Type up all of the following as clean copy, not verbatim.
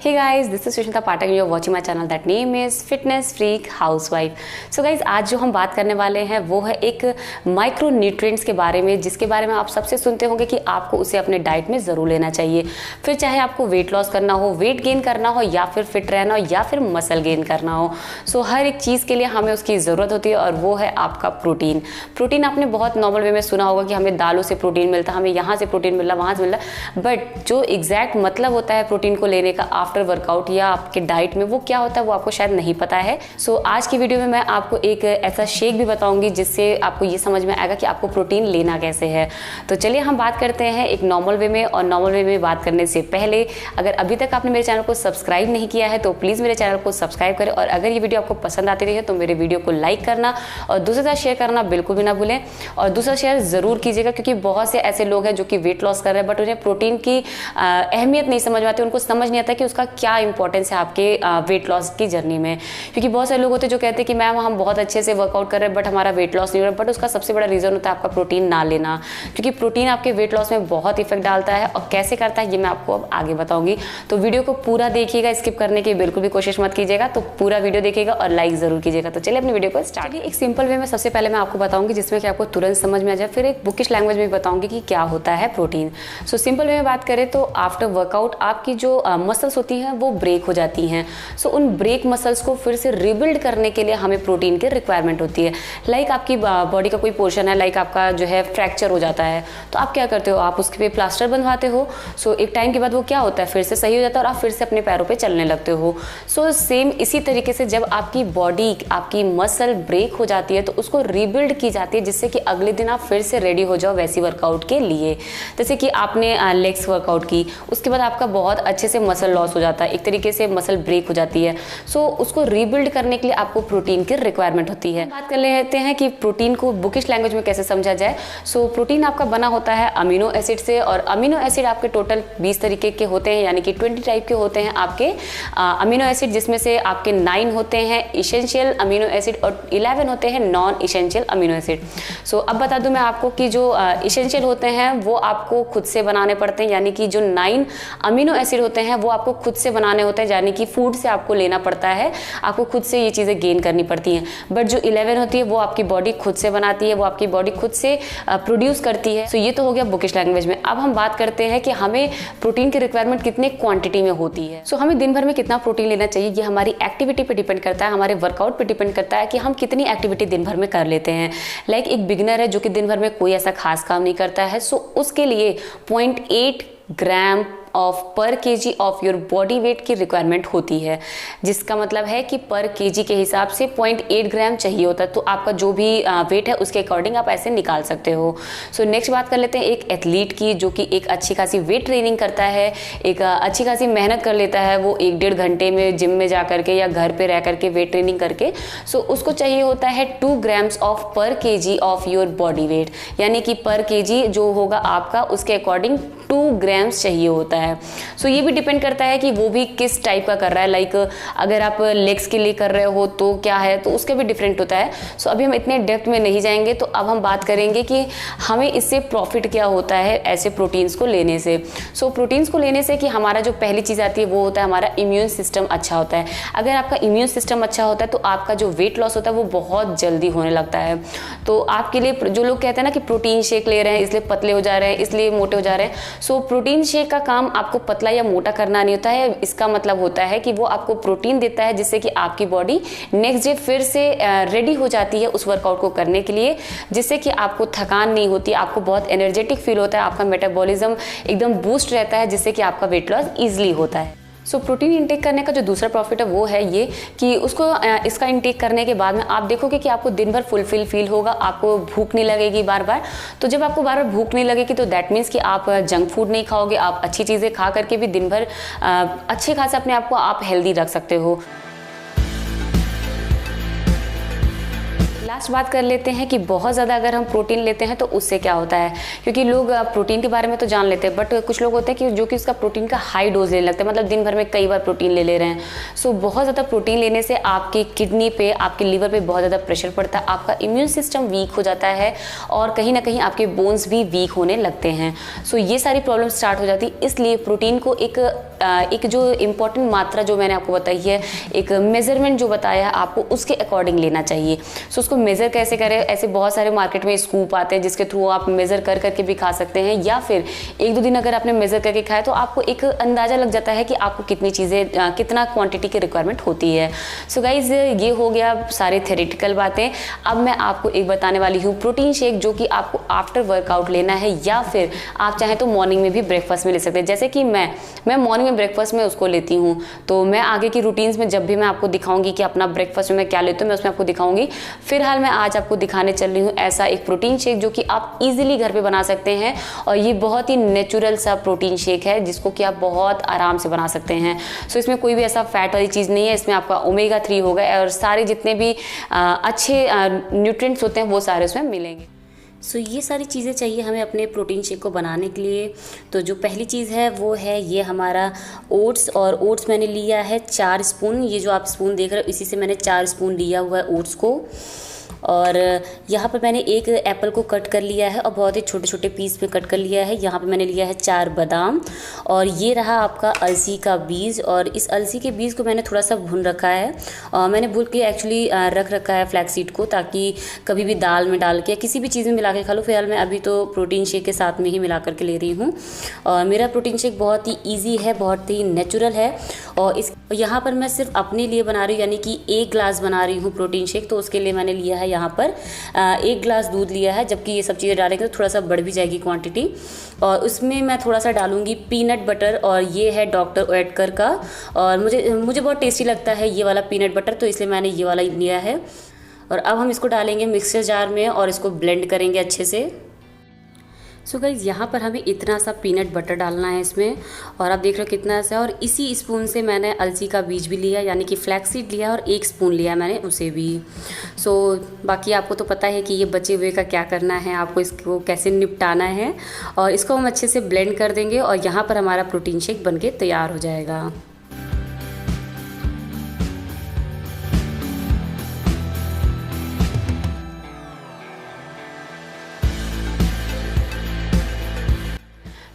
Hey guys, this is Sushmita Pathak and you're watching my channel that name is Fitness Freak Housewife. So guys, आज जो हम बात करने वाले हैं वो है एक माइक्रो न्यूट्रिएंट्स के बारे में, जिसके बारे में आप सबसे सुनते होंगे कि आपको उसे अपने डाइट में ज़रूर लेना चाहिए। फिर चाहे आपको वेट लॉस करना हो, वेट गेन करना हो, या फिर फिट रहना हो, या फिर मसल गेन करना हो। सो हर एक चीज़ के लिए हमें उसकी ज़रूरत होती है और वो है आपका प्रोटीन। प्रोटीन आपने बहुत नॉर्मल वे में सुना होगा कि हमें दालों से प्रोटीन मिलता है, हमें यहाँ से प्रोटीन मिल रहा, वहाँ से मिल रहा, बट जो एग्जैक्ट मतलब होता है प्रोटीन को लेने का आफ्टर वर्कआउट या आपके डाइट में, वो क्या होता है वो आपको शायद नहीं पता है। सो आज की वीडियो में मैं आपको एक ऐसा शेक भी बताऊंगी जिससे आपको ये समझ में आएगा कि आपको प्रोटीन लेना कैसे है। तो चलिए हम बात करते हैं एक नॉर्मल वे में। और नॉर्मल वे में बात करने से पहले अगर अभी तक आपने मेरे चैनल को सब्सक्राइब नहीं किया है तो प्लीज़ मेरे चैनल को सब्सक्राइब करें, और अगर ये वीडियो आपको पसंद आती रही है तो मेरे वीडियो को लाइक करना और दूसरे साथ शेयर करना बिल्कुल भी ना भूलें। और दूसरा शेयर ज़रूर कीजिएगा, क्योंकि बहुत से ऐसे लोग हैं जो कि वेट लॉस कर रहे हैं बट उन्हें प्रोटीन की अहमियत नहीं समझ में आती, उनको समझ नहीं आता कि उसका क्या इंपॉर्टेंस है आपके वेट लॉस की जर्नी में। क्योंकि बहुत सारे लोग होते हैं जो कहते हैं कि मैम हम बहुत अच्छे से वर्कआउट कर रहे हैं बट हमारा वेट लॉस नहीं हो रहा, बट उसका सबसे बड़ा रीज़न होता है आपका प्रोटीन ना लेना, क्योंकि प्रोटीन आपके वेट लॉस में बहुत इफेक्ट डालता है। और कैसे करता है ये मैं आपको अब आगे बताऊंगी। तो वीडियो को पूरा देखिएगा, स्किप करने की बिल्कुल भी कोशिश मत कीजिएगा। तो पूरा वीडियो देखिएगा और लाइक ज़रूर कीजिएगा। तो चलिए अपनी वीडियो को स्टार्ट। एक सिंपल वे में सबसे पहले मैं आपको बताऊंगी जिसमें कि आपको तुरंत समझ में आ जाए, फिर एक बुकिश लैंग्वेज में भी बताऊंगी कि क्या होता है प्रोटीन। सो सिंपल वे में बात करें तो आफ्टर वर्कआउट आपकी जो मसल्स होती हैं वो ब्रेक हो जाती हैं। सो उन ब्रेक मसल्स को फिर से रिबिल्ड करने के लिए हमें प्रोटीन की रिक्वायरमेंट होती है। लाइक आपकी बॉडी का कोई पोर्शन है, लाइक आपका जो है फ्रैक्चर हो जाता है, तो आप क्या करते हो, आप उसके पे प्लास्टर बंधवाते हो। सो एक टाइम के बाद वो क्या होता है, फिर से सही हो जाता है और आप फिर से अपने पैरों पे चलने लगते हो। सो सेम इसी तरीके से जब आपकी बॉडी, आपकी मसल ब्रेक हो जाती है तो उसको रिबिल्ड की जाती है, जिससे कि अगले दिन आप फिर से रेडी हो जाओ वैसी वर्कआउट के लिए। जैसे कि आपने लेग्स वर्कआउट की, उसके बाद आपका बहुत अच्छे से मसल लॉस हो जाता है, एक तरीके से मसल ब्रेक हो जाती है। सो उसको रीबिल्ड करने के लिए आपको प्रोटीन की रिक्वायरमेंट होती है। बात कर लेते हैं कि प्रोटीन को बुकिश लैंग्वेज में कैसे समझा जाए। सो प्रोटीन आपका बना होता है अमीनो एसिड से, और अमीनो एसिड आपके टोटल 20 तरीके के होते हैं, यानी कि 20 टाइप के होते हैं आपके अमीनो एसिड, जिसमें से आपके 9 होते हैं इसेंशियल अमीनो एसिड और 11 होते हैं नॉन इसेंशियल अमीनो एसिड। सो अब बता दूं मैं आपको कि जो इसेंशियल होते हैं वो आपको खुद से बनाने पड़ते हैं, यानी कि जो 9 अमीनो एसिड होते हैं वो आपको खुद से बनाने होते हैं, यानी कि फूड से आपको लेना पड़ता है, आपको खुद से ये चीज़ें गेन करनी पड़ती हैं। बट जो 11 होती है वो आपकी बॉडी खुद से बनाती है, वो आपकी बॉडी खुद से प्रोड्यूस करती है। सो ये तो हो गया बुकिश लैंग्वेज में। अब हम बात करते हैं कि हमें प्रोटीन की रिक्वायरमेंट कितने क्वांटिटी में होती है। सो हमें दिन भर में कितना प्रोटीन लेना चाहिए ये हमारी एक्टिविटी पे डिपेंड करता है, हमारे वर्कआउट पे डिपेंड करता है कि हम कितनी एक्टिविटी दिन भर में कर लेते हैं। लाइक एक बिगिनर है जो कि दिन भर में कोई ऐसा खास काम नहीं करता है, सो उसके लिए 0.8 ग्राम ऑफ पर KG of your body weight की रिक्वायरमेंट होती है, जिसका मतलब है कि पर केजी के हिसाब से 0.8 ग्राम चाहिए होता है। तो आपका जो भी वेट है उसके अकॉर्डिंग आप ऐसे निकाल सकते हो। सो नेक्स्ट बात कर लेते हैं एक एथलीट की, जो कि एक अच्छी खासी वेट ट्रेनिंग करता है, एक अच्छी खासी मेहनत कर लेता है, वो 1-1.5 घंटे में जिम में जा करके या घर पे रह करके वेट ट्रेनिंग करके। सो उसको चाहिए होता है 2 ग्राम्स ऑफ पर KG of your body weight, यानी कि पर केजी जो होगा आपका उसके अकॉर्डिंग 2 ग्राम्स चाहिए होता है। सो ये भी डिपेंड करता है कि वो भी किस टाइप का कर रहा है। लाइक अगर आप लेग्स के लिए कर रहे हो तो क्या है, तो उसका भी डिफरेंट होता है। सो अभी हम इतने डेप्थ में नहीं जाएंगे। तो अब हम बात करेंगे कि हमें इससे प्रॉफिट क्या होता है ऐसे प्रोटीन्स को लेने से। सो प्रोटीन्स को लेने से कि हमारा जो पहली चीज़ आती है वो होता है हमारा इम्यून सिस्टम अच्छा होता है। अगर आपका इम्यून सिस्टम अच्छा होता है तो आपका जो वेट लॉस होता है वो बहुत जल्दी होने लगता है। तो आपके लिए जो लोग कहते हैं ना कि प्रोटीन शेक ले रहे हैं इसलिए पतले हो जा रहे हैं, इसलिए मोटे हो जा रहे हैं, सो प्रोटीन शेक का काम आपको पतला या मोटा करना नहीं होता है। इसका मतलब होता है कि वो आपको प्रोटीन देता है जिससे कि आपकी बॉडी नेक्स्ट डे फिर से रेडी हो जाती है उस वर्कआउट को करने के लिए, जिससे कि आपको थकान नहीं होती, आपको बहुत एनर्जेटिक फील होता है, आपका मेटाबॉलिज्म एकदम बूस्ट रहता है, जिससे कि आपका वेट लॉस ईजिली होता है। सो प्रोटीन इंटेक करने का जो दूसरा प्रॉफिट है वो है ये कि उसको इसका इंटेक करने के बाद में आप देखोगे कि आपको दिन भर फुलफिल फील होगा, आपको भूख नहीं लगेगी बार बार। तो जब आपको बार बार भूख नहीं लगेगी तो दैट मीन्स कि आप जंक फूड नहीं खाओगे, आप अच्छी चीज़ें खा करके भी दिन भर अच्छे खासे अपने आप को आप हेल्दी रख सकते हो। लास्ट बात कर लेते हैं कि बहुत ज़्यादा अगर हम प्रोटीन लेते हैं तो उससे क्या होता है, क्योंकि लोग प्रोटीन के बारे में तो जान लेते हैं, बट कुछ लोग होते हैं कि जो कि उसका प्रोटीन का हाई डोज लेने लगते हैं, मतलब दिन भर में कई बार प्रोटीन ले रहे हैं। सो बहुत ज़्यादा प्रोटीन लेने से आपकी किडनी पे, आपके लीवर पे बहुत ज़्यादा प्रेशर पड़ता है, आपका इम्यून सिस्टम वीक हो जाता है और कहीं ना कहीं आपके बोन्स भी वीक होने लगते हैं। सो ये सारी प्रॉब्लम स्टार्ट हो जाती है। इसलिए प्रोटीन को एक जो इम्पॉर्टेंट मात्रा जो मैंने आपको बताई है, एक मेजरमेंट जो बताया है आपको, उसके अकॉर्डिंग लेना चाहिए। सो उसको मेज़र कैसे करें, ऐसे बहुत सारे मार्केट में स्कूप आते हैं जिसके थ्रू आप मेज़र कर करके भी खा सकते हैं, या फिर एक दो दिन अगर आपने मेज़र करके खाया तो आपको एक अंदाज़ा लग जाता है कि आपको कितनी चीज़ें, कितना क्वांटिटी की रिक्वायरमेंट होती है। सो गाइज, ये हो गया सारे थ्योरेटिकल बातें। अब मैं आपको एक बताने वाली हूँ प्रोटीन शेक, जो कि आपको आफ्टर वर्कआउट लेना है, या फिर आप चाहें तो मॉर्निंग में भी ब्रेकफास्ट में ले सकते हैं। जैसे कि मैं मॉर्निंग में ब्रेकफास्ट में उसको लेती हूँ, तो मैं आगे की रूटीन्स में जब भी मैं आपको दिखाऊंगी कि अपना ब्रेकफास्ट में मैं क्या लेती हूँ, मैं उसमें आपको दिखाऊंगी। फिलहाल मैं आज आपको दिखाने चल रही हूँ ऐसा एक प्रोटीन शेक जो कि आप इजीली घर पे बना सकते हैं, और ये बहुत ही नेचुरल सा प्रोटीन शेक है जिसको कि आप बहुत आराम से बना सकते हैं। सो इसमें कोई भी ऐसा फैट वाली चीज़ नहीं है, इसमें आपका ओमेगा 3 होगा और सारे जितने भी अच्छे न्यूट्रिएंट्स होते हैं वो सारे उसमें मिलेंगे। सो ये सारी चीज़ें चाहिए हमें अपने प्रोटीन शेक को बनाने के लिए। तो जो पहली चीज़ है वो है ये हमारा ओट्स, और ओट्स मैंने लिया है 4 स्पून। ये जो आप स्पून देख रहे हो इसी से मैंने 4 स्पून लिया हुआ है ओट्स को। और यहाँ पर मैंने एक एप्पल को कट कर लिया है और बहुत ही छोटे छोटे पीस में कट कर लिया है। यहाँ पर मैंने लिया है 4 बादाम, और ये रहा आपका अलसी का बीज। और इस अलसी के बीज को मैंने थोड़ा सा भून रखा है, और मैंने भून के एक्चुअली रख रखा है फ्लैक्सीड को, ताकि कभी भी दाल में डाल के किसी भी चीज़ में मिला के खा लो। फिलहाल मैं अभी तो प्रोटीन शेक के साथ में ही मिला करके ले रही हूँ। और मेरा प्रोटीन शेक बहुत ही ईजी है, बहुत ही नेचुरल है। और यहाँ पर मैं सिर्फ अपने लिए बना रही हूँ, यानी कि 1 ग्लास बना रही हूँ प्रोटीन शेक, तो उसके लिए मैंने लिया है यहाँ पर 1 ग्लास दूध लिया है। जबकि ये सब चीज़ें डालेंगे तो थोड़ा सा बढ़ भी जाएगी क्वांटिटी। और उसमें मैं थोड़ा सा डालूंगी पीनट बटर, और ये है डॉक्टर ओएटकर का, और मुझे बहुत टेस्टी लगता है ये वाला पीनट बटर, तो इसलिए मैंने ये वाला लिया है। और अब हम इसको डालेंगे मिक्सर जार में और इसको ब्लेंड करेंगे अच्छे से। सो गाइज़, यहाँ पर हमें इतना सा पीनट बटर डालना है इसमें, और आप देख रहे हो कितना सा है। और इसी स्पून से मैंने अलसी का बीज भी लिया, यानी कि फ्लैक्सीड लिया, और 1 स्पून लिया मैंने उसे भी। सो बाकी आपको तो पता है कि ये बचे हुए का क्या करना है, आपको इसको कैसे निपटाना है। और इसको हम अच्छे से ब्लेंड कर देंगे, और यहाँ पर हमारा प्रोटीन शेक बनके तैयार हो जाएगा।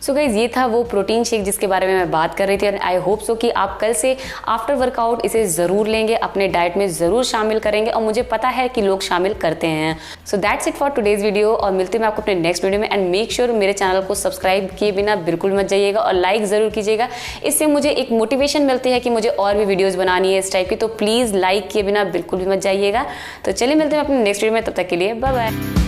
सो गाइज़, ये था वो प्रोटीन शेक जिसके बारे में मैं बात कर रही थी, और आई होप सो कि आप कल से आफ्टर वर्कआउट इसे ज़रूर लेंगे, अपने डाइट में ज़रूर शामिल करेंगे, और मुझे पता है कि लोग शामिल करते हैं। So that's it for today's video, और मिलते हैं मैं आपको अपने नेक्स्ट वीडियो में। एंड मेक श्योर मेरे चैनल को सब्सक्राइब किए बिना बिल्कुल मत जाइएगा, और लाइक ज़रूर कीजिएगा। इससे मुझे एक मोटिवेशन मिलती है कि मुझे और भी वीडियोज़ बनानी है इस टाइप की, तो प्लीज़ लाइक किए बिना बिल्कुल भी मत जाइएगा। तो चलिए मिलते हैं अपने नेक्स्ट वीडियो में, तब तक के लिए बाय बाय।